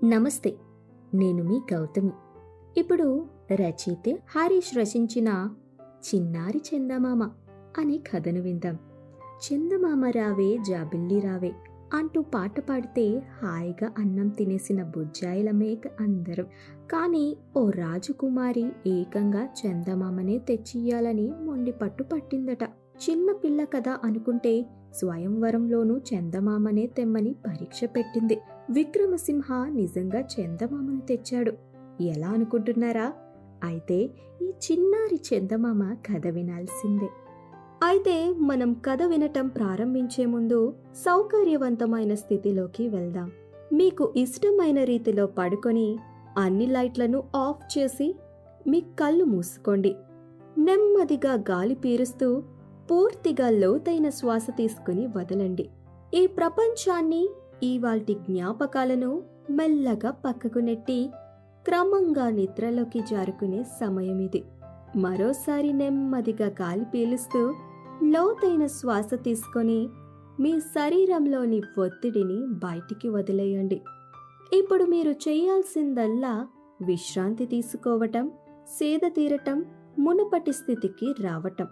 నమస్తే. నేను మీ గౌతమి. ఇప్పుడు రచయిత హరీష్ రచించిన చిన్నారి చందమామ అనే కథను విందాం. చందమామ రావే జాబిల్లి రావే అంటూ పాట పాడితే హాయిగా అన్నం తినేసిన బుజ్జాయిలమేక అందరం. కానీ ఓ రాజకుమారి ఏకంగా చందమామనే తెచ్చియ్యాలని మొండి పట్టు పట్టిందట. చిన్న పిల్ల కదా అనుకుంటే స్వయంవరంలోనూ చందమామనే తెమ్మని పరీక్ష పెట్టింది. విక్రమసింహ నిజంగా చందమామను తెచ్చాడు. ఎలా అనుకుంటున్నారా? అయితే ఈ చిన్నారి చందమామ కథ వినాల్సిందే. అయితే మనం కథ వినటం ప్రారంభించే ముందు సౌకర్యవంతమైన స్థితిలోకి వెళ్దాం. మీకు ఇష్టమైన రీతిలో పడుకొని అన్ని లైట్లను ఆఫ్ చేసి మీ కళ్ళు మూసుకోండి. నెమ్మదిగా గాలి పీరుస్తూ పూర్తిగా లోతైన శ్వాస తీసుకుని వదలండి. ఈ ప్రపంచాన్ని, ఇవాల్టి జ్ఞాపకాలను మెల్లగా పక్కకు నెట్టి క్రమంగా నిద్రలోకి జారుకునే సమయం ఇది. మరోసారి నెమ్మదిగా గాలి పీలుస్తూ లోతైన శ్వాస తీసుకొని మీ శరీరంలోని ఒత్తిడిని బయటికి వదిలేయండి. ఇప్పుడు మీరు చేయాల్సిందల్లా విశ్రాంతి తీసుకోవటం, సేద తీరటం, మునుపటి స్థితికి రావటం.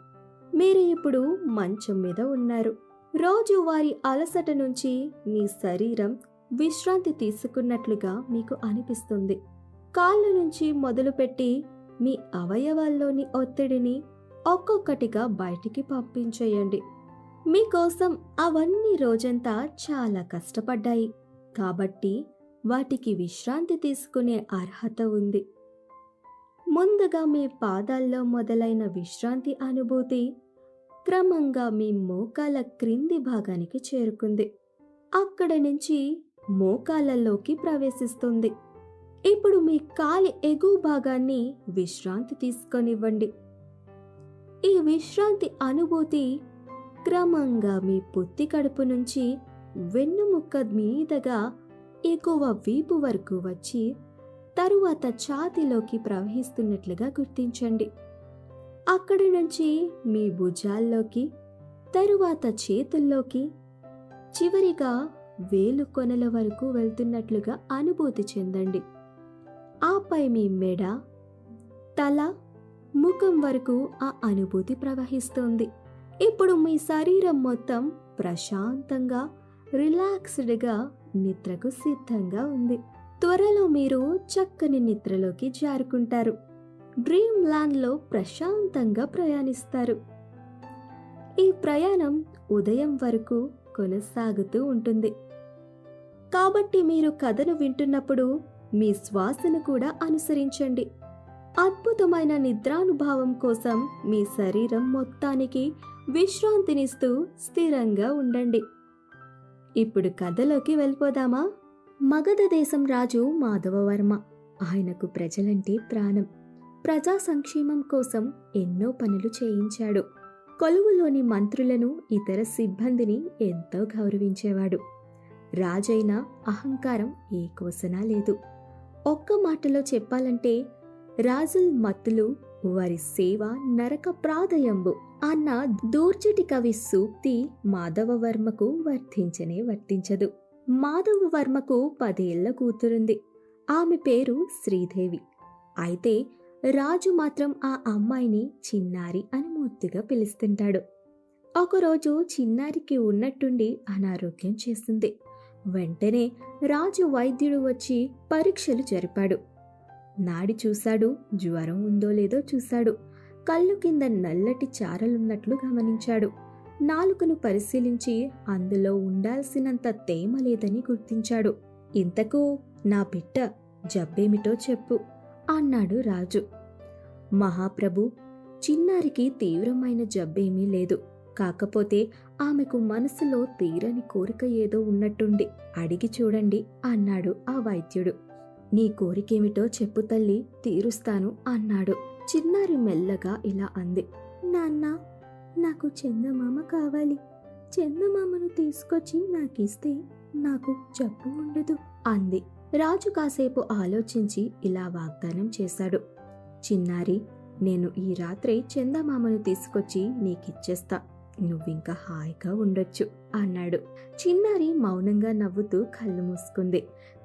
మీరు ఇప్పుడు మంచం మీద ఉన్నారు. రోజువారీ అలసట నుంచి మీ శరీరం విశ్రాంతి తీసుకున్నట్లుగా మీకు అనిపిస్తుంది. కాళ్ళ నుంచి మొదలుపెట్టి మీ అవయవాల్లోని ఒత్తిడిని ఒక్కొక్కటిగా బయటికి పంపించేయండి. మీకోసం అవన్నీ రోజంతా చాలా కష్టపడ్డాయి కాబట్టి వాటికి విశ్రాంతి తీసుకునే అర్హత ఉంది. ముందుగా మీ పాదాల్లో మొదలైన విశ్రాంతి అనుభూతి క్రమంగా మీ మోకాల క్రింది భాగానికి చేరుకుంది. అక్కడ నుంచి మోకాళ్ళలోకి ప్రవేశిస్తుంది. ఇప్పుడు మీ కాలి ఎగువ భాగాన్ని విశ్రాంతి తీసుకొనివ్వండి. ఈ విశ్రాంతి అనుభూతి క్రమంగా మీ పొత్తి కడుపు నుంచి వెన్నుముక్క మీదగా ఎగువ వీపు వరకు వచ్చి తరువాత ఛాతీలోకి ప్రవహిస్తున్నట్లుగా గుర్తించండి. అక్కడి నుంచి మీ భుజాల్లోకి, తరువాత చేతుల్లోకి, చివరిగా వేలు కొనల వరకు వెళ్తున్నట్లుగా అనుభూతి చెందండి. ఆపై మీ మెడ, తల, ముఖం వరకు ఆ అనుభూతి ప్రవహిస్తోంది. ఇప్పుడు మీ శరీరం మొత్తం ప్రశాంతంగా, రిలాక్స్డ్గా నిద్రకు సిద్ధంగా ఉంది. త్వరలో మీరు చక్కని నిద్రలోకి జారుకుంటారు. డ్రీమ్ ల్యాండ్లో ప్రశాంతంగా ప్రయాణిస్తారు. ఈ ప్రయాణం ఉదయం వరకు కొనసాగుతూ ఉంటుంది. కాబట్టి మీరు కథను వింటున్నప్పుడు మీ శ్వాసను కూడా అనుసరించండి. అద్భుతమైన నిద్రానుభవం కోసం మీ శరీరం మొత్తానికి విశ్రాంతినిస్తూ స్థిరంగా ఉండండి. ఇప్పుడు కథలోకి వెళ్ళిపోదామా? మగధ దేశం రాజు మాధవవర్మ. ఆయనకు ప్రజలంటే ప్రాణం. ప్రజా సంక్షేమం కోసం ఎన్నో పనులు చేయించాడు. కొలువులోని మంత్రులను, ఇతర సిబ్బందిని ఎంతో గౌరవించేవాడు. రాజైన అహంకారం ఏ కోసనా లేదు. ఒక్క మాటలో చెప్పాలంటే రాజుల్ మత్తులు వారి సేవ నరక ప్రాదయంబు అన్న దూర్జటి కవి సూక్తి మాధవవర్మకు వర్తించదు. మాధవవర్మకు 10 ఏళ్ల కూతురుంది. ఆమె పేరు శ్రీదేవి. అయితే రాజు మాత్రం ఆ అమ్మాయిని చిన్నారి అని ముద్దుగా పిలుస్తుంటాడు. ఒకరోజు చిన్నారికి ఉన్నట్టుండి అనారోగ్యం చేసింది. వెంటనే రాజు వైద్యుడు వచ్చి పరీక్షలు జరిపాడు. నాడి చూశాడు, జ్వరం ఉందో లేదో చూశాడు. కళ్ళు కింద నల్లటి చారలున్నట్లు గమనించాడు. నాలుకను పరిశీలించి అందులో ఉండాల్సినంత తేమ లేదని గుర్తించాడు. ఇంతకు నా బిడ్డ జబ్బేమిటో చెప్పు అన్నాడు రాజు. మహాప్రభు, చిన్నారికి తీవ్రమైన జబ్బేమీ లేదు. కాకపోతే ఆమెకు మనసులో తీరని కోరిక ఏదో ఉన్నట్టుండి అడిగి చూడండి అన్నాడు ఆ వైద్యుడు. నీ కోరికేమిటో చెప్పు తల్లి, తీరుస్తాను అన్నాడు. చిన్నారి మెల్లగా ఇలా అంది. నాన్న, నాకు చందమామ కావాలి. చందమామను తీసుకొచ్చి నాకిస్తే నాకు జబ్బు ఉండదు అంది. రాజు కాసేపు ఆలోచించి ఇలా వాగ్దానం చేశాడు. చిన్నారి, నేను ఈ రాత్రి చందమామను తీసుకొచ్చి నీకిచ్చేస్తా. నువ్వింకా హాయిగా ఉండొచ్చు అన్నాడు. చిన్నారి మౌనంగా నవ్వుతూ కళ్ళు మూసుకుంది.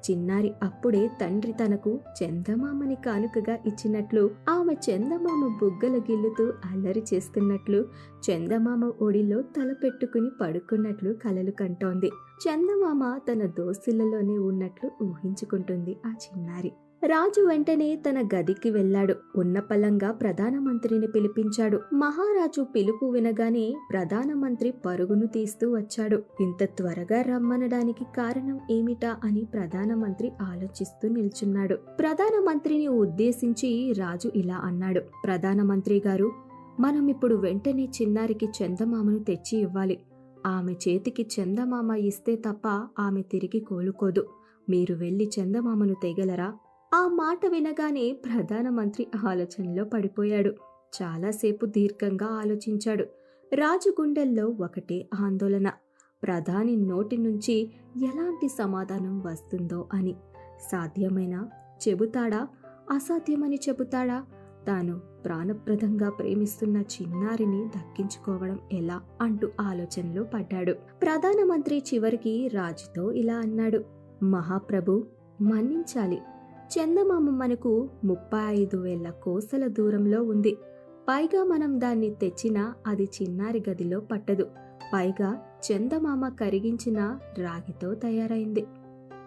చిన్నారి అప్పుడే తండ్రి తనకు చందమామని కానుకగా ఇచ్చినట్లు, ఆమె చందమామ బుగ్గల గిల్లుతూ అల్లరి చేస్తున్నట్లు, చందమామ ఒడిలో తల పెట్టుకుని పడుకున్నట్లు కలలు కంటోంది. చందమామ తన దోస్తులలోనే ఉన్నట్లు ఊహించుకుంటుంది ఆ చిన్నారి. రాజు వెంటనే తన గదికి వెళ్ళాడు. ఉన్నపలంగా ప్రధానమంత్రిని పిలిపించాడు. మహారాజు పిలుపు వినగానే ప్రధానమంత్రి పరుగును తీస్తూ వచ్చాడు. ఇంత త్వరగా రమ్మనడానికి కారణం ఏమిటా అని ప్రధానమంత్రి ఆలోచిస్తూ నిల్చున్నాడు. ప్రధానమంత్రిని ఉద్దేశించి రాజు ఇలా అన్నాడు. ప్రధానమంత్రి గారు, మనం ఇప్పుడు వెంటనే చిన్నారికి చందమామను తెచ్చి ఇవ్వాలి. ఆమె చేతికి చందమామ ఇస్తే తప్ప ఆమె తిరిగి కోలుకోదు. మీరు వెళ్ళి చందమామను తేగలరా? ఆ మాట వినగానే ప్రధానమంత్రి ఆలోచనలో పడిపోయాడు. చాలాసేపు దీర్ఘంగా ఆలోచించాడు. రాజు గుండెల్లో ఒకటే ఆందోళన. ప్రధాని నోటి నుంచి ఎలాంటి సమాధానం వస్తుందో అని. సాధ్యమైనా చెబుతాడా, అసాధ్యమని చెబుతాడా? తాను ప్రాణప్రదంగా ప్రేమిస్తున్న చిన్నారిని దక్కించుకోవడం ఎలా అంటూ ఆలోచనలో పడ్డాడు. ప్రధానమంత్రి చివరికి రాజుతో ఇలా అన్నాడు. మహాప్రభు, మన్నించాలి. చందమామ మనకు 35,000 కోసల దూరంలో ఉంది. పైగా మనం దాన్ని తెచ్చినా అది చిన్నారి గదిలో పట్టదు. పైగా చందమామ కరిగించిన రాగితో తయారైంది.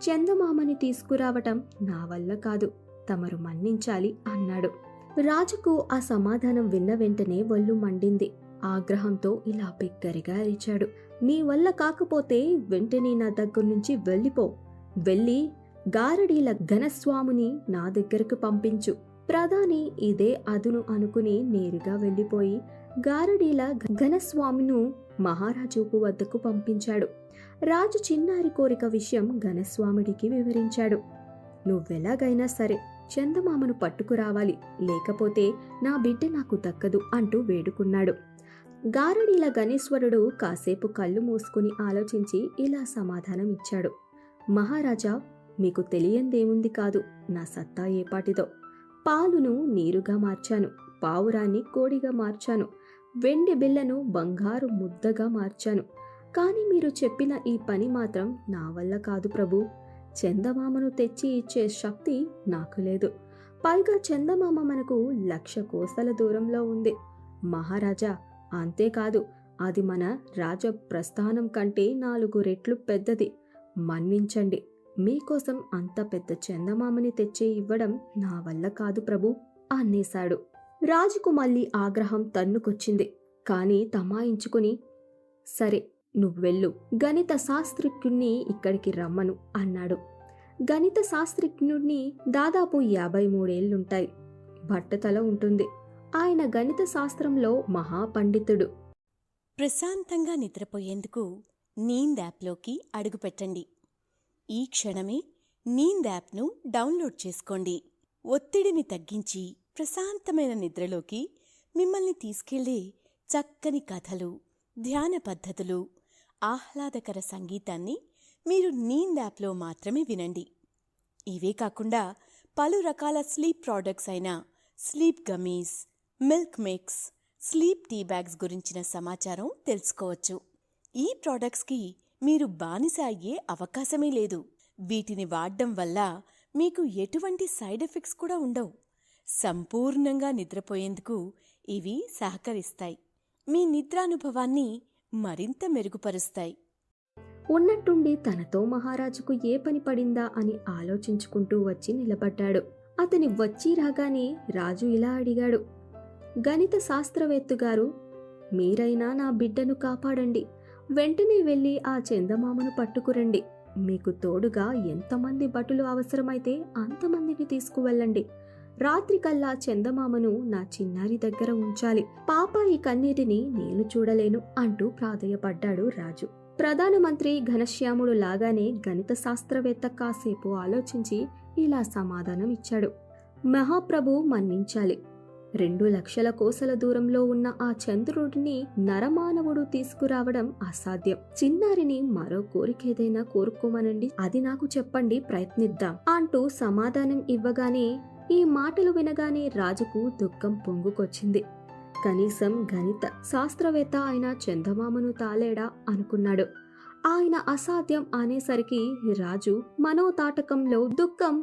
చందమామని తీసుకురావటం నా వల్ల కాదు. తమరు మన్నించాలి అన్నాడు. రాజుకు ఆ సమాధానం విన్న వెంటనే ఒళ్ళు మండింది. ఆగ్రహంతో ఇలా బిగ్గరగా అరిచాడు. నీ వల్ల కాకపోతే వెంటనే నా దగ్గర నుంచి వెళ్ళిపో. వెళ్ళి గారడీల ఘనస్వామిని నా దగ్గరకు పంపించు. ప్రధాని ఇదే అదును అనుకుని నేరుగా వెళ్ళిపోయి గారడీల ఘనస్వామిను మహారాజుకు వద్దకు పంపించాడు. రాజు చిన్నారి కోరిక విషయం ఘనస్వాముడికి వివరించాడు. నువ్వెలాగైనా సరే చందమామను పట్టుకురావాలి, లేకపోతే నా బిడ్డ నాకు దక్కదు అంటూ వేడుకున్నాడు. గారడీల గణేశ్వరుడు కాసేపు కళ్ళు మూసుకుని ఆలోచించి ఇలా సమాధానం ఇచ్చాడు. మహారాజా, మీకు తెలియందేముంది కాదు. నా సత్తా ఏపాటిదో. పాలును నీరుగా మార్చాను, పావురాన్ని కోడిగా మార్చాను, వెండి బిళ్ళను బంగారు ముద్దగా మార్చాను. కాని మీరు చెప్పిన ఈ పని మాత్రం నా వల్ల కాదు ప్రభు. చందమామను తెచ్చి ఇచ్చే శక్తి నాకు లేదు. పైగా చందమామ మనకు 1,00,000 కోసల దూరంలో ఉంది మహారాజా. అంతేకాదు, అది మన రాజ ప్రస్థానం కంటే 4 రెట్లు పెద్దది. మన్నించండి. మీకోసం అంత పెద్ద చందమామని తెచ్చే ఇవ్వడం నా వల్ల కాదు ప్రభు అనేశాడు. రాజుకు మళ్ళీ ఆగ్రహం తన్నుకొచ్చింది. కాని తమాయించుకుని, సరే నువ్వెళ్ళు, గణిత శాస్త్రజ్ఞుణ్ణి ఇక్కడికి రమ్మను అన్నాడు. గణిత శాస్త్రజ్ఞుణ్ణి దాదాపు 53 ఏళ్లుంటాయి. బట్టతల ఉంటుంది. ఆయన గణిత శాస్త్రంలో మహాపండితుడు. ప్రశాంతంగా నిద్రపోయేందుకు నీంద్ యాప్లోకి అడుగుపెట్టండి. ఈ క్షణమే నీంద్ యాప్ను డౌన్లోడ్ చేసుకోండి. ఒత్తిడిని తగ్గించి ప్రశాంతమైన నిద్రలోకి మిమ్మల్ని తీసుకెళ్లే చక్కని కథలు, ధ్యాన పద్ధతులు, ఆహ్లాదకర సంగీతాన్ని మీరు నీంద్ యాప్లో మాత్రమే వినండి. ఇవే కాకుండా పలు రకాల స్లీప్ ప్రోడక్ట్స్ అయిన sleep gummies, milk mix, sleep tea bags గురించిన సమాచారం తెలుసుకోవచ్చు. ఈ ప్రోడక్ట్స్కి మీరు బానిస అయ్యే అవకాశమే లేదు. వీటిని వాడడం వల్ల మీకు ఎటువంటి సైడ్ ఎఫెక్ట్స్ కూడా ఉండవు. సంపూర్ణంగా నిద్రపోయేందుకు ఇవి సహకరిస్తాయి. మీ నిద్రానుభవాన్ని మరింత మెరుగుపరుస్తాయి. ఉన్నట్టుండి తనతో మహారాజుకు ఏ పని పడిందా అని ఆలోచించుకుంటూ వచ్చి నిలబడ్డాడు. అతని వచ్చి రాగానే రాజు ఇలా అడిగాడు. గణిత శాస్త్రవేత్తగారు, మీరైనా నా బిడ్డను కాపాడండి. వెంటనే వెళ్ళి ఆ చందమామను పట్టుకురండి. మీకు తోడుగా ఎంతమంది భటులు అవసరమైతే అంతమందిని తీసుకువెళ్ళండి. రాత్రికల్లా చందమామను నా చిన్నారి దగ్గర ఉంచాలి. పాపాయి కన్నీటిని నేను చూడలేను అంటూ ప్రాధేయపడ్డాడు రాజు. ప్రధానమంత్రి ఘనశ్యాముడు లాగానే గణిత శాస్త్రవేత్త కాసేపు ఆలోచించి ఇలా సమాధానం ఇచ్చాడు. మహాప్రభు మన్నించాలి. 2,00,000 కోసల దూరంలో ఉన్న ఆ చంద్రుడిని నరమానవుడు తీసుకురావడం అసాధ్యం. చిన్నారిని మరో కోరికేదైనా కోరుకోమనండి, అది నాకు చెప్పండి, ప్రయత్నిద్దాం అంటూ సమాధానం ఇవ్వగానే ఈ మాటలు వినగానే రాజుకు దుఃఖం పొంగుకొచ్చింది. కనీసం గణిత శాస్త్రవేత్త అయిన చందమామను తాలేడా అనుకున్నాడు. ఆయన అసాధ్యం అనేసరికి రాజు మనోతాటకంలో దుఃఖం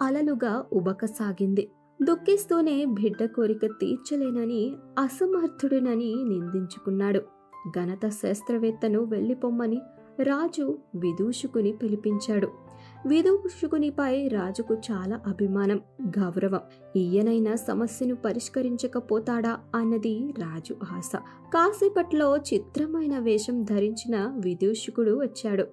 అలలుగా ఉబకసాగింది. దుఃఖిస్తూనే బిడ్డ కోరిక తీర్చలేనని, అసమర్థుడునని నిందించుకున్నాడు. గణిత శాస్త్రవేత్తను వెళ్ళిపొమ్మని రాజు విదూషకుని పిలిపించాడు. విదూషకునిపై రాజుకు చాలా అభిమానం, గౌరవం. ఈయనైనా సమస్యను పరిష్కరించకపోతాడా అన్నది రాజు ఆశ. కాసేపట్లో చిత్రమైన వేషం ధరించిన విదూషకుడు వచ్చాడు.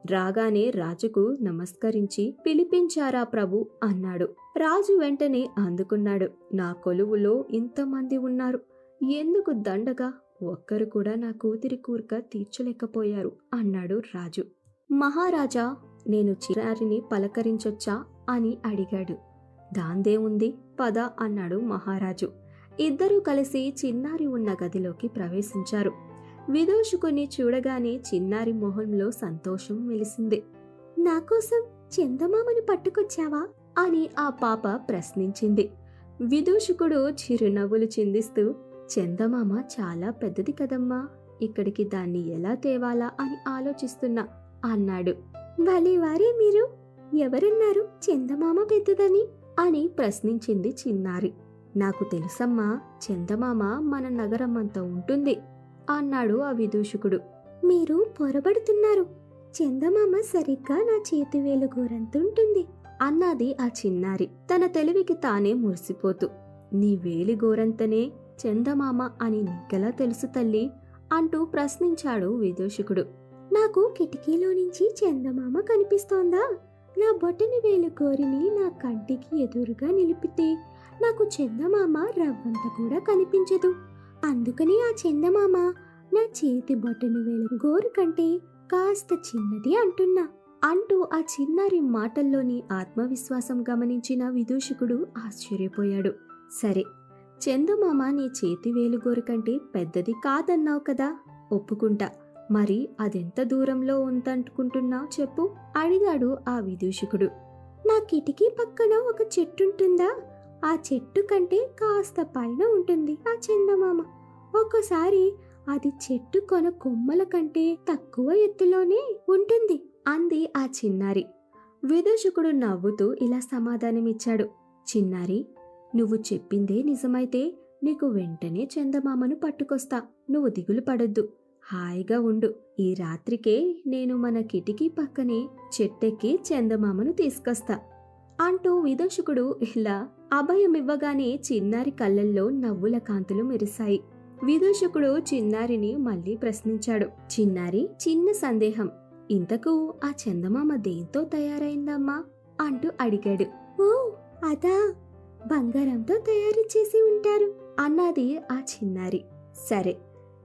రాగానే రాజుకు నమస్కరించి, పిలిపించారా ప్రభు అన్నాడు. రాజు వెంటనే అందుకున్నాడు. నా కొలువులో ఇంతమంది ఉన్నారు, ఎందుకు దండగా ఒక్కరు కూడా నా కూతురి కోరిక తీర్చలేకపోయారు అన్నాడు రాజు. మహారాజా, నేను చిన్నారిని పలకరించొచ్చా అని అడిగాడు. దాందే ఉంది, పద అన్నాడు మహారాజు. ఇద్దరూ కలిసి చిన్నారి ఉన్న గదిలోకి ప్రవేశించారు. విదూషకుని చూడగానే చిన్నారి మొహంలో సంతోషం వెలిసింది. నాకోసం చందమామని పట్టుకొచ్చావా అని ఆ పాప ప్రశ్నించింది. విదూషకుడు చిరునవ్వులు చిందిస్తూ, చందమామ చాలా పెద్దది కదమ్మా, ఇక్కడికి దాన్ని ఎలా తేవాలా అని ఆలోచిస్తున్నా అన్నాడు. భలేవారే మీరు, ఎవరన్నారు చందమామ పెద్దదని అని ప్రశ్నించింది చిన్నారి. నాకు తెలుసమ్మా, చందమామ మన నగరమంతా ఉంటుంది అన్నాడు ఆ విదూషకుడు. మీరు పొరబడుతున్నారు, చందమామ సరిగ్గా నా చేతివేలు గోరంతుంటుంది అన్నది ఆ చిన్నారి తన తెలివికి తానే మురిసిపోతూ. నీ వేలి గోరంతనే చందమామ అని నీకెలా తెలుసు తల్లి అంటూ ప్రశ్నించాడు విదూషకుడు. నాకు కిటికీలో నుంచి చందమామ కనిపిస్తోందా? నా బొటని వేలు గోరిని నా కంటికి ఎదురుగా నిలిపితే నాకు చందమామ రవ్వంత కూడా కనిపించదు. అందుకని ఆ చందమామ నా చేతి బొటని వేలు గోరు కంటే కాస్త చిన్నది అంటున్నా అంటూ ఆ చిన్నారి మాటల్లోని ఆత్మవిశ్వాసం గమనించిన విదూషకుడు ఆశ్చర్యపోయాడు. సరే, చందమామ నీ చేతి వేలుగోరు కంటే పెద్దది కాదన్నావు కదా, ఒప్పుకుంటా. మరి అదెంత దూరంలో ఉందనుకుంటున్నావు చెప్పు అడిగాడు ఆ విదూషకుడు. నా కిటికీ పక్కన ఒక చెట్టుంటుందా, ఆ చెట్టు కంటే కాస్త పైన ఉంటుంది ఆ చందమామ. ఒక్కోసారి అది చెట్టు కొమ్మల కంటే తక్కువ ఎత్తులోనే ఉంటుంది అంది ఆ చిన్నారి. విదూషకుడు నవ్వుతూ ఇలా సమాధానమిచ్చాడు. చిన్నారి, నువ్వు చెప్పిందే నిజమైతే నీకు వెంటనే చందమామను పట్టుకొస్తా. నువ్వు దిగులు పడొద్దు, హాయిగా ఉండు. ఈ రాత్రికే నేను మన కిటికీ పక్కనే చెట్టెక్కి చందమామను తీసుకొస్తా అంటూ విదూషకుడు ఇలా అభయమివ్వగానే చిన్నారి కళ్ళల్లో నవ్వుల కాంతులు మెరిశాయి. విదూషకుడు చిన్నారిని మళ్ళీ ప్రశ్నించాడు. చిన్నారి, చిన్న సందేహం, ఇంతకు ఆ చందమామ దేంతో తయారైందమ్మా అంటూ అడిగాడు. ఓ అదా, బంగారంతో తయారు చేసి ఉంటారు అన్నది ఆ చిన్నారి. సరే,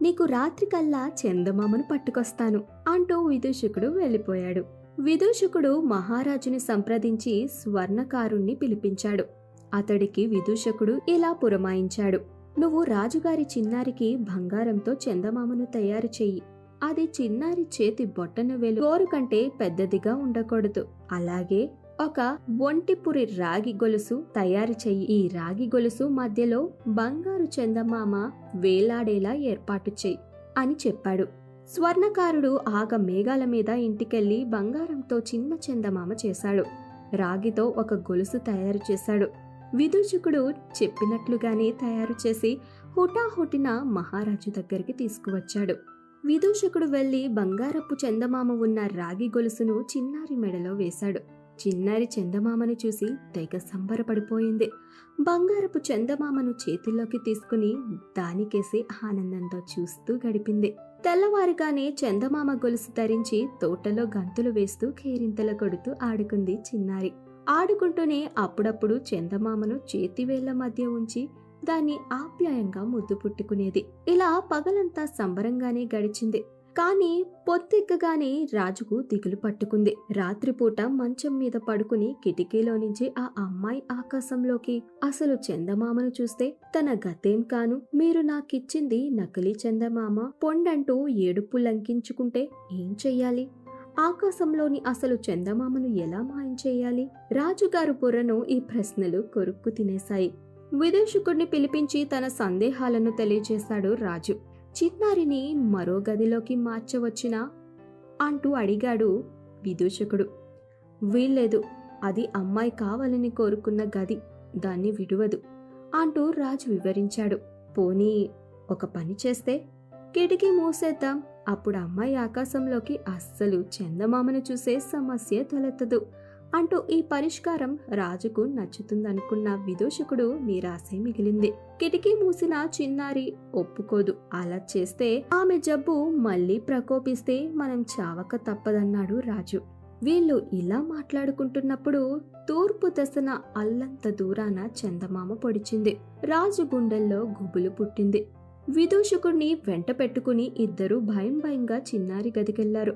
నీకు రాత్రికల్లా చందమామను పట్టుకొస్తాను అంటూ విదూషకుడు వెళ్ళిపోయాడు. విదూషకుడు మహారాజుని సంప్రదించి స్వర్ణకారుణ్ణి పిలిపించాడు. అతడికి విదూషకుడు ఇలా పురమాయించాడు. నువ్వు రాజుగారి చిన్నారికి బంగారంతో చందమామను తయారు చెయ్యి. అది చిన్నారి చేతి బొట్టన వేలు గోరు కంటే పెద్దదిగా ఉండకూడదు. అలాగే ఒక ఒంటిపురి రాగి గొలుసు తయారు చెయ్యి. ఈ రాగి గొలుసు మధ్యలో బంగారు చందమామ వేలాడేలా ఏర్పాటు చెయ్యి అని చెప్పాడు. స్వర్ణకారుడు ఆగ మేఘాల మీద ఇంటికెళ్లి బంగారంతో చిన్న చందమామ చేశాడు. రాగితో ఒక గొలుసు తయారు చేశాడు. విదూషకుడు చెప్పినట్లుగానే తయారు చేసి హుటాహుటిన మహారాజు దగ్గరికి తీసుకువచ్చాడు. విదూషకుడు వెళ్లి బంగారపు చందమామ ఉన్న రాగి గొలుసును చిన్నారి మెడలో వేశాడు. చిన్నారి చందమామని చూసి తెగ సంబరపడిపోయింది. బంగారపు చందమామను చేతుల్లోకి తీసుకుని దానికేసి ఆనందంతో చూస్తూ గడిపింది. తెల్లవారుగానే చందమామ గొలుసు ధరించి తోటలో గంతులు వేస్తూ కేరింతలు కొడుతూ ఆడుకుంది చిన్నారి. ఆడుకుంటూనే అప్పుడప్పుడు చందమామను చేతివేళ్ల మధ్య ఉంచి దాన్ని ఆప్యాయంగా ముద్దు పుట్టుకునేది. ఇలా పగలంతా సంబరంగానే గడిచింది. కాని పొద్దెక్కగానే రాజుకు దిగులు పట్టుకుంది. రాత్రిపూట మంచం మీద పడుకుని కిటికీలో నుంచి ఆ అమ్మాయి ఆకాశంలోకి అసలు చందమామను చూస్తే తన గతేం కాను, మీరు నాకిచ్చింది నకిలీ చందమామ పొండంటూ ఏడుపు లంకించుకుంటే ఏం చెయ్యాలి? ఆకాశంలోని అసలు చందమామను ఎలా మాయం చెయ్యాలి? రాజుగారు బుర్రను ఈ ప్రశ్నలు కొరుక్కు తినేశాయి. విదూషకుడిని పిలిపించి తన సందేహాలను తెలియజేశాడు రాజు. చిన్నారిని మరో గదిలోకి మార్చవచ్చునా అంటూ అడిగాడు విదూషకుడు. వీల్లేదు, అది అమ్మాయి కావాలని కోరుకున్న గది, దాన్ని విడువదు అంటూ రాజు వివరించాడు. పోనీ ఒక పని చేస్తే, కిటికీ మూసేద్దాం, అప్పుడు అమ్మాయి ఆకాశంలోకి అస్సలు చందమామను చూసే సమస్య తలెత్తదు అంటూ ఈ పరిష్కారం రాజుకు నచ్చుతుందనుకున్న విదూషకుడు నిరాశే మిగిలింది. కిటికీ మూసిన చిన్నారి ఒప్పుకోదు. అలా చేస్తే ఆమె జబ్బు మళ్లీ ప్రకోపిస్తే మనం చావక తప్పదన్నాడు రాజు. వీళ్ళు ఇలా మాట్లాడుకుంటున్నప్పుడు తూర్పు దశన అల్లంత దూరాన చందమామ పొడిచింది. రాజు గుండెల్లో గుబులు పుట్టింది. విదూషకుడిని వెంట పెట్టుకుని ఇద్దరూ భయం భయంగా చిన్నారి గదికెళ్లారు.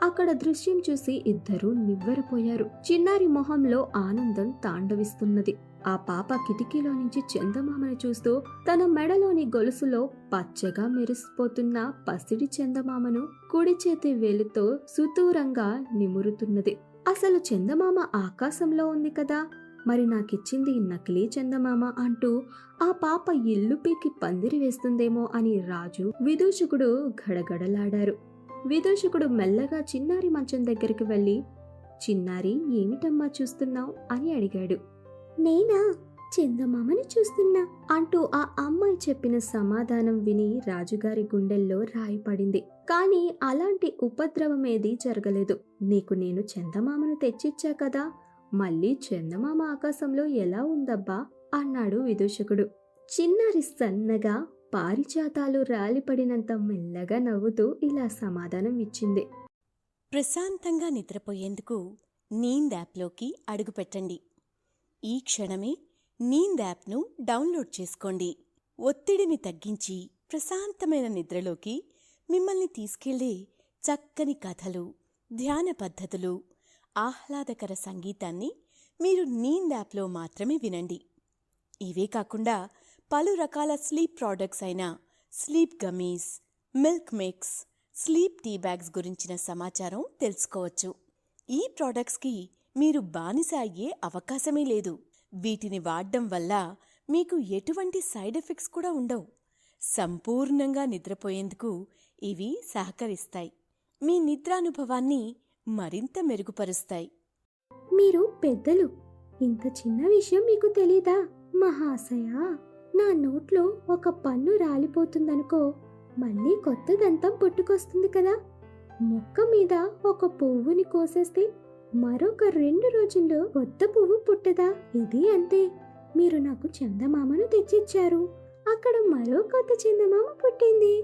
అక్కడ దృశ్యం చూసి ఇద్దరూ నివ్వెరపోయారు. చిన్నారి మొహంలో ఆనందం తాండవిస్తున్నది. ఆ పాప కిటికీలో నుంచి చందమామను చూస్తూ తన మెడలోని గొలుసులో పచ్చగా మెరిసిపోతున్న పసిడి చందమామను కుడి చేతి వేలుతో సుదూరంగా నిమురుతున్నది. అసలు చందమామ ఆకాశంలో ఉంది కదా, మరి నాకిచ్చింది నకిలీ చందమామ అంటూ ఆ పాప ఇల్లు పీకి పందిరి వేస్తుందేమో అని రాజు, విదూషకుడు గడగడలాడారు. విదూషకుడు మెల్లగా చిన్నారి మంచం దగ్గరికి వెళ్ళి, చిన్నారి, ఏమిటమ్మా చూస్తున్నావు అని అడిగాడు. నేనా, చందమామని చూస్తున్నా అంటూ ఆ అమ్మాయి చెప్పిన సమాధానం విని రాజుగారి గుండెల్లో రాయి పడింది. కానీ అలాంటి ఉపద్రవమేదీ జరగలేదు. నీకు నేను చందమామను తెచ్చిచ్చా కదా, మళ్ళీ చందమామ ఆకాశంలో ఎలా ఉందబ్బా అన్నాడు విదూషకుడు. చిన్నారి సన్నగా పారిజాతాలు రాలిపడినంత మెల్లగా నవ్వుతూ ఇలా సమాధానం ఇచ్చింది. ప్రశాంతంగా నిద్రపోయేందుకు నీంద్ యాప్లోకి అడుగుపెట్టండి. ఈ క్షణమే నీంద్ యాప్ను డౌన్లోడ్ చేసుకోండి. ఒత్తిడిని తగ్గించి ప్రశాంతమైన నిద్రలోకి మిమ్మల్ని తీసుకెళ్లే చక్కని కథలు, ధ్యాన పద్ధతులు, ఆహ్లాదకర సంగీతాన్ని మీరు నీంద్ యాప్లో మాత్రమే వినండి. ఇవే కాకుండా పలు రకాల స్లీప్ ప్రోడక్ట్స్ అయిన sleep gummies, milk mix, sleep tea bags గురించిన సమాచారం తెలుసుకోవచ్చు. ఈ ప్రోడక్ట్స్కి మీరు బానిస అయ్యే అవకాశమే లేదు. వీటిని వాడడం వల్ల మీకు ఎటువంటి సైడ్ ఎఫెక్ట్స్ కూడా ఉండవు. సంపూర్ణంగా నిద్రపోయేందుకు ఇవి సహకరిస్తాయి. మీ నిద్రానుభవాన్ని మరింత మెరుగుపరుస్తాయి. మీరు పెద్దలు, ఇంత చిన్న విషయం మీకు తెలీదా మహాశయ? నా నోట్లో ఒక పన్ను రాలిపోతుందనుకో, మళ్ళీ కొత్త దంతం పుట్టుకొస్తుంది కదా. మొక్క మీద ఒక పువ్వుని కోసేస్తే మరొక 2 రోజుల్లో కొత్త పువ్వు పుట్టదా? ఇది అంతే. మీరు నాకు చందమామను తెచ్చిచ్చారు, అక్కడ మరో కొత్త చందమామ పుట్టింది.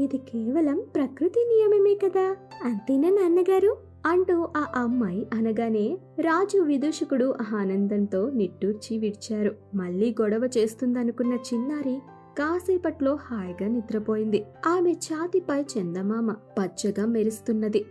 ఇది కేవలం ప్రకృతి నియమమే కదా, అంతేనా నాన్నగారు అంటూ ఆ అమ్మాయి అనగానే రాజు, విదూషకుడు ఆనందంతో నిట్టూర్చి విడిచారు. మళ్ళీ గొడవ చేస్తుందనుకున్న చిన్నారి కాసేపట్లో హాయిగా నిద్రపోయింది. ఆమె ఛాతిపై చందమామ పచ్చగా మెరుస్తున్నది.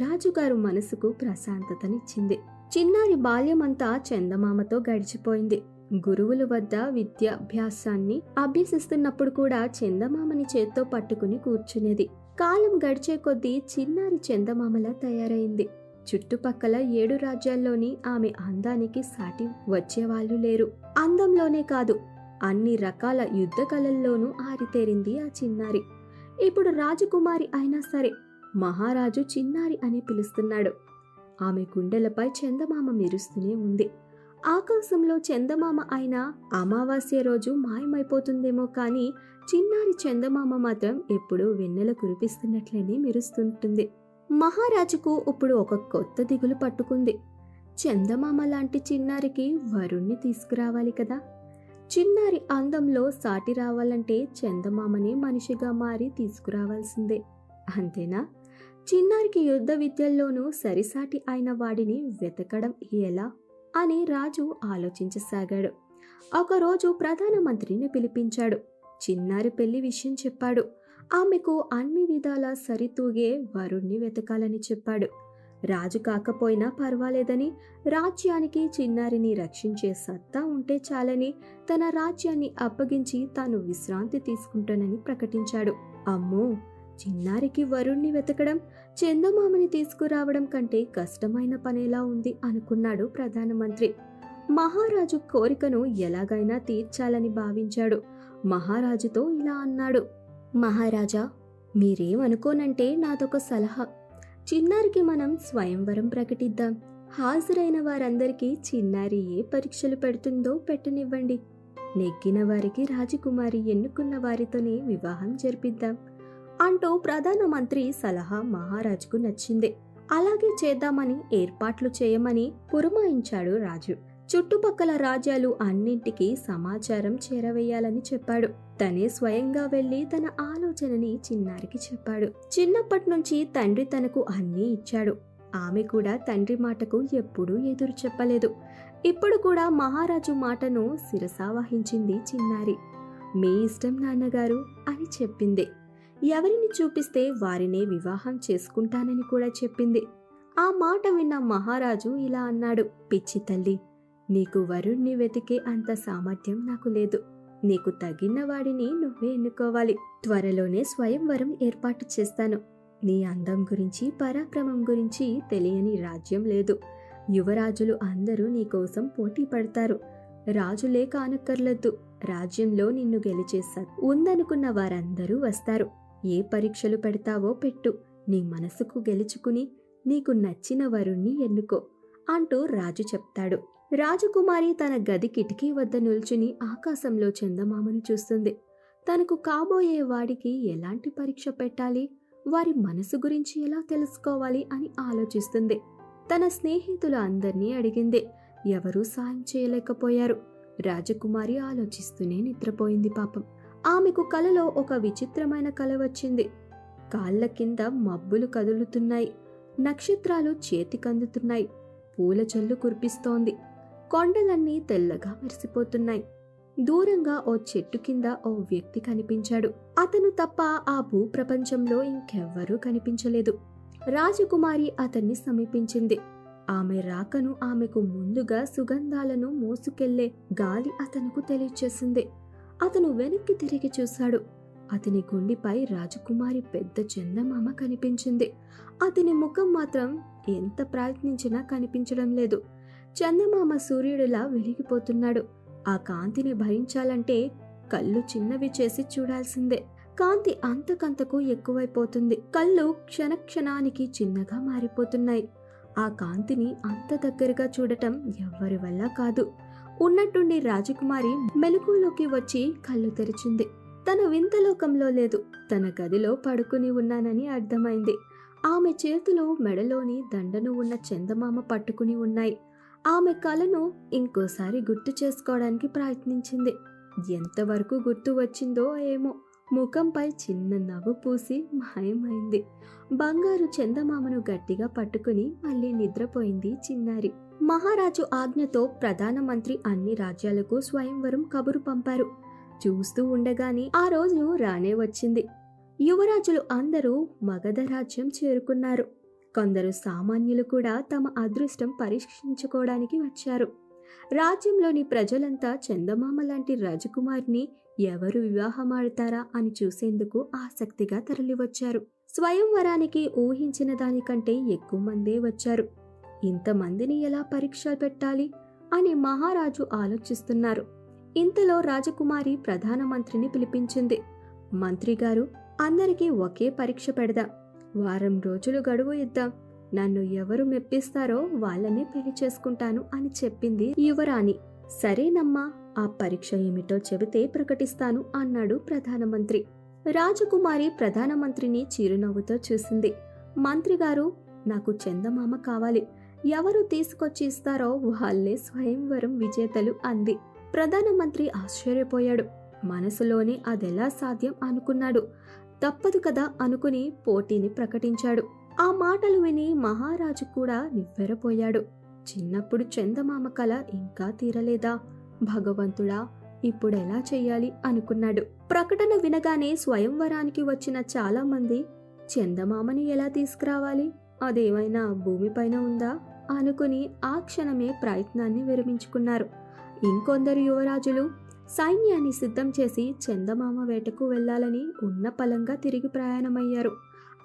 రాజుగారు మనసుకు ప్రశాంతతనిచ్చింది. చిన్నారి బాల్యమంతా చందమామతో గడిచిపోయింది. గురువుల వద్ద విద్యాభ్యాసాన్ని అభ్యసిస్తున్నప్పుడు కూడా చందమామని చేత్తో పట్టుకుని కూర్చునేది. కాలం గడిచే కొద్దీ చిన్నారి చందమామలా తయారైంది. చుట్టుపక్కల 7 రాజ్యాల్లోని ఆమె అందానికి సాటి వచ్చేవాళ్లు లేరు. అందంలోనే కాదు, అన్ని రకాల యుద్ధ కళల్లోనూ ఆరితేరింది ఆ చిన్నారి. ఇప్పుడు రాజకుమారి అయినా సరే మహారాజు చిన్నారి అని పిలుస్తున్నాడు. ఆమె గుండెలపై చందమామ మెరుస్తూనే ఉంది. ఆకాశంలో చందమామ అయినా అమావాస్య రోజు మాయమైపోతుందేమో కానీ చిన్నారి చందమామ మాత్రం ఎప్పుడూ వెన్నెల కురిపిస్తున్నట్లనే మెరుస్తుంటుంది. మహారాజుకు ఇప్పుడు ఒక కొత్త దిగులు పట్టుకుంది. చందమామ లాంటి చిన్నారికి వరుణ్ణి తీసుకురావాలి కదా. చిన్నారి అందంలో సాటి రావాలంటే చందమామనే మనిషిగా మారి తీసుకురావాల్సిందే. అంతేనా? చిన్నారికి యుద్ధ విద్యల్లోనూ సరిసాటి అయిన వాడిని వెతకడం ఎలా అని రాజు ఆలోచించసాగాడు. ఒకరోజు ప్రధానమంత్రిని పిలిపించాడు. చిన్నారి పెళ్లి విషయం చెప్పాడు. ఆమెకు అన్ని విధాలా సరితూగే వరుణ్ణి వెతకాలని చెప్పాడు. రాజు కాకపోయినా పర్వాలేదని, రాజ్యానికి చిన్నారిని రక్షించే సత్తా ఉంటే చాలని, తన రాజ్యాన్ని అప్పగించి తాను విశ్రాంతి తీసుకుంటానని ప్రకటించాడు. అమ్మో, చిన్నారికి వరుణ్ణి వెతకడం చందమామని తీసుకురావడం కంటే కష్టమైన పనేలా ఉంది అనుకున్నాడు ప్రధానమంత్రి. మహారాజు కోరికను ఎలాగైనా తీర్చాలని భావించాడు. మహారాజుతో ఇలా అన్నాడు: మహారాజా, మీరేమనుకోనంటే నాదొక సలహా. చిన్నారికి మనం స్వయంవరం ప్రకటిద్దాం. హాజరైన వారందరికీ చిన్నారి ఏ పరీక్షలు పెడుతుందో పెట్టనివ్వండి. నెగ్గిన వారికి రాజకుమారి, ఎన్నుకున్న వారితోనే వివాహం జరిపిద్దాం అంటూ ప్రధానమంత్రి సలహా మహారాజుకు నచ్చింది. అలాగే చేద్దామని ఏర్పాట్లు చేయమని పురమాయించాడు రాజు. చుట్టుపక్కల రాజ్యాలు అన్నింటికీ సమాచారం చేరవేయాలని చెప్పాడు. తనే స్వయంగా వెళ్లి తన ఆలోచనని చిన్నారికి చెప్పాడు. చిన్నప్పటి నుంచి తండ్రి తనకు అన్నీ ఇచ్చాడు. ఆమె కూడా తండ్రి మాటకు ఎప్పుడూ ఎదురు చెప్పలేదు. ఇప్పుడు కూడా మహారాజు మాటను శిరసావహించింది చిన్నారి. మీ ఇష్టం నాన్నగారు అని చెప్పింది. ఎవరిని చూపిస్తే వారినే వివాహం చేసుకుంటానని కూడా చెప్పింది. ఆ మాట విన్న మహారాజు ఇలా అన్నాడు: పిచ్చి తల్లి, నీకు వరుణ్ణి వెతికే అంత సామర్థ్యం నాకు లేదు. నీకు తగిన వాడిని నువ్వే ఎన్నుకోవాలి. త్వరలోనే స్వయంవరం ఏర్పాటు చేస్తాను. నీ అందం గురించి, పరాక్రమం గురించి తెలియని రాజ్యం లేదు. యువరాజులు అందరూ నీకోసం పోటీ పడతారు. రాజులే కానక్కర్లేదు, రాజ్యంలో నిన్ను గెలిచే ఉందనుకున్న వారందరూ వస్తారు. ఏ పరీక్షలు పెడతావో పెట్టు. నీ మనసుకు గెలుచుకుని నీకు నచ్చిన వరుణ్ణి ఎన్నుకో అంటూ రాజు చెప్తాడు. రాజకుమారి తన గది కిటికీ వద్ద నిల్చుని ఆకాశంలో చందమామను చూస్తుంది. తనకు కాబోయే వాడికి ఎలాంటి పరీక్ష పెట్టాలి, వారి మనసు గురించి ఎలా తెలుసుకోవాలి అని ఆలోచిస్తుంది. తన స్నేహితులు అందర్నీ అడిగింది. ఎవరూ సాయం చేయలేకపోయారు. రాజకుమారి ఆలోచిస్తూనే నిద్రపోయింది. పాపం, ఆమెకు కలలో ఒక విచిత్రమైన కల వచ్చింది. కాళ్ల కింద మబ్బులు కదులుతున్నాయి. నక్షత్రాలు చేతికందుతున్నాయి. పూల జల్లు కురిపిస్తోంది. కొండలన్నీ తెల్లగా మెరిసిపోతున్నాయి. దూరంగా ఓ చెట్టు కింద ఓ వ్యక్తి కనిపించాడు. అతను తప్ప ఆ భూప్రపంచంలో ఇంకెవ్వరూ కనిపించలేదు. రాజకుమారి అతన్ని సమీపించింది. ఆమె రాకను, ఆమెకు ముందుగా సుగంధాలను మోసుకెళ్లే గాలి అతనుకు తెలియచేసింది. అతను వెనక్కి తిరిగి చూశాడు. అతని గుండెపై రాజకుమారి పెద్ద చందమామ కనిపించింది. అతని ముఖం మాత్రం ఎంత ప్రయత్నించినా కనిపించడం లేదు. చందమామ సూర్యుడిలా వెలిగిపోతున్నాడు. ఆ కాంతిని భరించాలంటే కళ్ళు చిన్నవి చేసి చూడాల్సిందే. కాంతి అంతకంతకు ఎక్కువైపోతుంది. కళ్ళు క్షణక్షణానికి చిన్నగా మారిపోతున్నాయి. ఆ కాంతిని అంత దగ్గరగా చూడటం ఎవ్వరి వల్ల కాదు. ఉన్నట్టుండి రాజకుమారి మెలకువలోకి వచ్చి కళ్ళు తెరిచింది. తన వింతలోకంలో లేదు, తన గదిలో పడుకుని ఉన్నానని అర్థమైంది. ఆమె చేతిలో మెడలోని దండను ఉన్న చందమామ పట్టుకుని ఉన్నాయి. ఆమె కలను ఇంకోసారి గుర్తు చేసుకోవడానికి ప్రయత్నించింది. ఎంతవరకు గుర్తు వచ్చిందో ఏమో, ముఖంపై చిన్న నవ్వు పూసి మాయమైంది. బంగారు చందమామను గట్టిగా పట్టుకుని మళ్ళీ నిద్రపోయింది చిన్నారి. మహారాజు ఆజ్ఞతో ప్రధానమంత్రి అన్ని రాజ్యాలకు స్వయంవరం కబురు పంపారు. చూస్తూ ఉండగానే ఆ రోజు రానే వచ్చింది. యువరాజులు అందరూ మగధ రాజ్యం చేరుకున్నారు. కొందరు సామాన్యులు కూడా తమ అదృష్టం పరీక్షించుకోవడానికి వచ్చారు. రాజ్యంలోని ప్రజలంతా చందమామ లాంటి రాజకుమారిని ఎవరు వివాహమాడతారా అని చూసేందుకు ఆసక్తిగా తరలివచ్చారు. స్వయంవరానికి ఊహించిన దానికంటే ఎక్కువ మందే వచ్చారు. ఇంతమందిని ఎలా పరీక్ష పెట్టాలి అని మహారాజు ఆలోచిస్తున్నారు. ఇంతలో రాజకుమారి ప్రధానమంత్రిని పిలిపించింది. మంత్రిగారు, అందరికీ ఒకే పరీక్ష పెడదాం. వారం రోజులు గడువు ఇద్దాం. నన్ను ఎవరు మెప్పిస్తారో వాళ్ళనే పెళ్లి చేసుకుంటాను అని చెప్పింది యువరాణి. సరేనమ్మా, ఆ పరీక్ష ఏమిటో చెబితే ప్రకటిస్తాను అన్నాడు ప్రధానమంత్రి. రాజకుమారి ప్రధానమంత్రిని చిరునవ్వుతో చూసింది. మంత్రిగారు, నాకు చందమామ కావాలి. ఎవరు తీసుకొచ్చి ఇస్తారో వాళ్ళే స్వయంవరం విజేతలు అంది. ప్రధానమంత్రి ఆశ్చర్యపోయాడు. మనసులోనే అదెలా సాధ్యం అనుకున్నాడు. తప్పదు కదా అనుకుని పోటీని ప్రకటించాడు. ఆ మాటలు విని మహారాజు కూడా నివ్వెరపోయాడు. చిన్నప్పుడు చందమామ కల ఇంకా తీరలేదా? భగవంతుడా, ఇప్పుడెలా చెయ్యాలి అనుకున్నాడు. ప్రకటన వినగానే స్వయంవరానికి వచ్చిన చాలా మంది చందమామని ఎలా తీసుకురావాలి, అదేమైనా భూమిపైన ఉందా అనుకుని ఆ క్షణమే ప్రయత్నాన్ని విరమించుకున్నారు. ఇంకొందరు యువరాజులు సైన్యాన్ని సిద్ధం చేసి చందమామ వేటకు వెళ్లాలని ఉన్న పలంగా తిరిగి ప్రయాణమయ్యారు.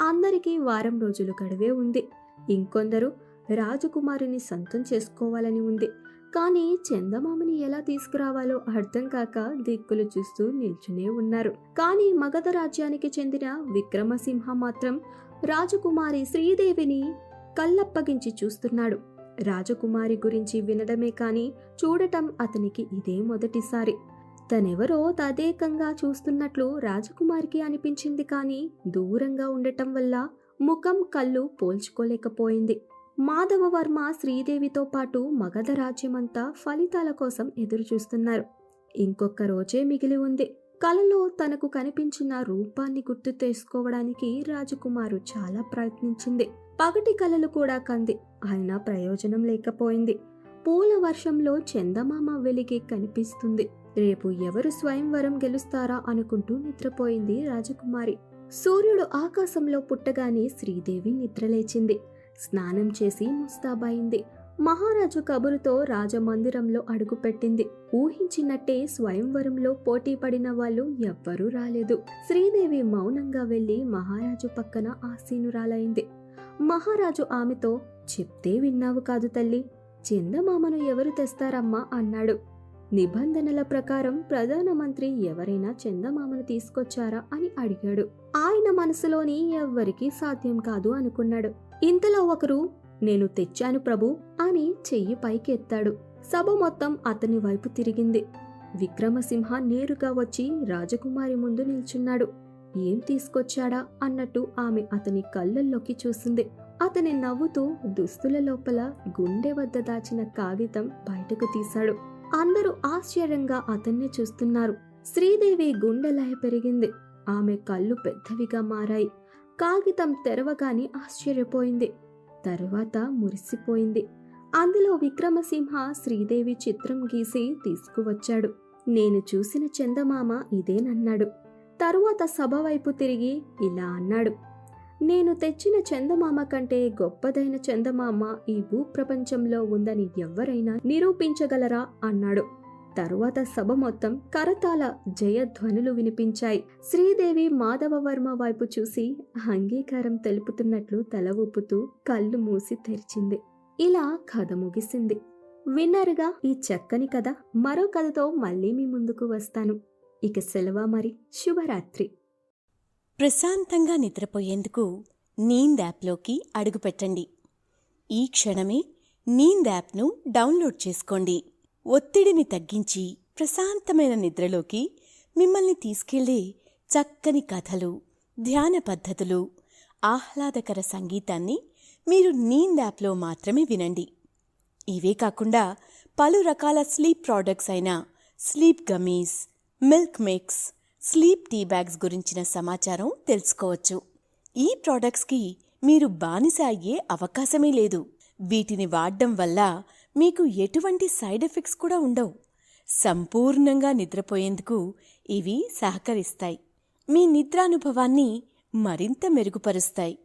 అందరికీ వారం రోజులు గడువే ఉంది. ఇంకొందరు రాజకుమారిని సొంతం చేసుకోవాలని ఉంది. కానీ చందమామని ఎలా తీసుకురావాలో అర్థం కాక దిక్కులు చూస్తూ నిల్చునే ఉన్నారు. కానీ మగధ రాజ్యానికి చెందిన విక్రమసింహ మాత్రం రాజకుమారి శ్రీదేవిని కళ్ళప్పగించి చూస్తున్నాడు. రాజకుమారి గురించి వినడమే కాని చూడటం అతనికి ఇదే మొదటిసారి. తనెవరో తదేకంగా చూస్తున్నట్లు రాజకుమారికి అనిపించింది, కానీ దూరంగా ఉండటం వల్ల ముఖం కళ్ళు పోల్చుకోలేకపోయింది. మాధవవర్మ శ్రీదేవితో పాటు మగధ రాజ్యమంతా ఫలితాల కోసం ఎదురుచూస్తున్నారు. ఇంకొక రోజే మిగిలి ఉంది. కలలో తనకు కనిపించిన రూపాన్ని గుర్తు చేసుకోవడానికి రాజకుమారు చాలా ప్రయత్నించింది. పగటి కలలు కూడా కంది, అయినా ప్రయోజనం లేకపోయింది. పూల వర్షంలో చందమామ వెలిగి కనిపిస్తుంది. రేపు ఎవరు స్వయంవరం గెలుస్తారా అనుకుంటూ నిద్రపోయింది రాజకుమారి. సూర్యుడు ఆకాశంలో పుట్టగానే శ్రీదేవి నిద్రలేచింది. స్నానం చేసి ముస్తాబైంది. మహారాజు కబురుతో రాజమందిరంలో అడుగుపెట్టింది. ఊహించినట్టే స్వయంవరంలో పోటీ పడిన వాళ్ళు ఎవ్వరూ రాలేదు. శ్రీదేవి మౌనంగా వెళ్లి మహారాజు పక్కన ఆసీనురాలైంది. మహారాజు ఆమెతో, చెప్తే విన్నావు కాదు తల్లి, చందమామను ఎవరు తెస్తారమ్మా అన్నాడు. నిబంధనల ప్రకారం ప్రధానమంత్రి ఎవరైనా చందమామను తీసుకొచ్చారా అని అడిగాడు. ఆయన మనసులోని ఎవ్వరికీ సాధ్యం కాదు అనుకున్నాడు. ఇంతలో ఒకరు, నేను తెచ్చాను ప్రభు అని చెయ్యి పైకి ఎత్తాడు. సభ మొత్తం అతని వైపు తిరిగింది. విక్రమసింహ నేరుగా వచ్చి రాజకుమారి ముందు నిల్చున్నాడు. ఏం తీసుకొచ్చాడా అన్నట్టు ఆమె అతని కళ్ళల్లోకి చూసింది. అతని నవ్వుతూ దుస్తుల లోపల గుండె వద్ద దాచిన కాగితం బయటకు తీశాడు. అందరూ ఆశ్చర్యంగా అతన్నే చూస్తున్నారు. శ్రీదేవి గుండెలయ పెరిగింది. ఆమె కళ్ళు పెద్దవిగా మారాయి. కాగితం తెరవగానే ఆశ్చర్యపోయింది. తరువాత మురిసిపోయింది. అందులో విక్రమసింహ శ్రీదేవి చిత్రం గీసి తీసుకువచ్చాడు. నేను చూసిన చందమామ ఇదేనన్నాడు. తరువాత సభ వైపు తిరిగి ఇలా అన్నాడు, నేను తెచ్చిన చందమామ కంటే గొప్పదైన చందమామ ఈ భూప్రపంచంలో ఉందని ఎవ్వరైనా నిరూపించగలరా అన్నాడు. తరువాత సభ మొత్తం కరతాళ జయధ్వనులు వినిపించాయి. శ్రీదేవి మాధవవర్మ వైపు చూసి అంగీకారం తెలుపుతున్నట్లు తల ఊపుతూ కళ్ళు మూసి తెరిచింది. ఇలా కథ ముగిసింది. విన్నారుగా ఈ చక్కని కథ. మరో కథతో మళ్ళీ మీ ముందుకు వస్తాను. ఇక సెలవు మరి. శుభరాత్రి. ప్రశాంతంగా నిద్రపోయేందుకు నీంద్ యాప్లోకి అడుగుపెట్టండి. ఈ క్షణమే నీంద్ యాప్ను డౌన్లోడ్ చేసుకోండి. ఒత్తిడిని తగ్గించి ప్రశాంతమైన నిద్రలోకి మిమ్మల్ని తీసుకెళ్లే చక్కని కథలు, ధ్యాన పద్ధతులు, ఆహ్లాదకర సంగీతాన్ని మీరు నీంద్ యాప్లో మాత్రమే వినండి. ఇవే కాకుండా పలు రకాల స్లీప్ ప్రోడక్ట్స్ అయిన sleep gummies, milk mix, sleep tea bags గురించిన సమాచారం తెలుసుకోవచ్చు. ఈ ప్రోడక్ట్స్కి మీరు బానిస అయ్యే అవకాశమే లేదు. వీటిని వాడడం వల్ల మీకు ఎటువంటి సైడ్ ఎఫెక్ట్స్ కూడా ఉండవు. సంపూర్ణంగా నిద్రపోయేందుకు ఇవి సహకరిస్తాయి. మీ నిద్రానుభవాన్ని మరింత మెరుగుపరుస్తాయి.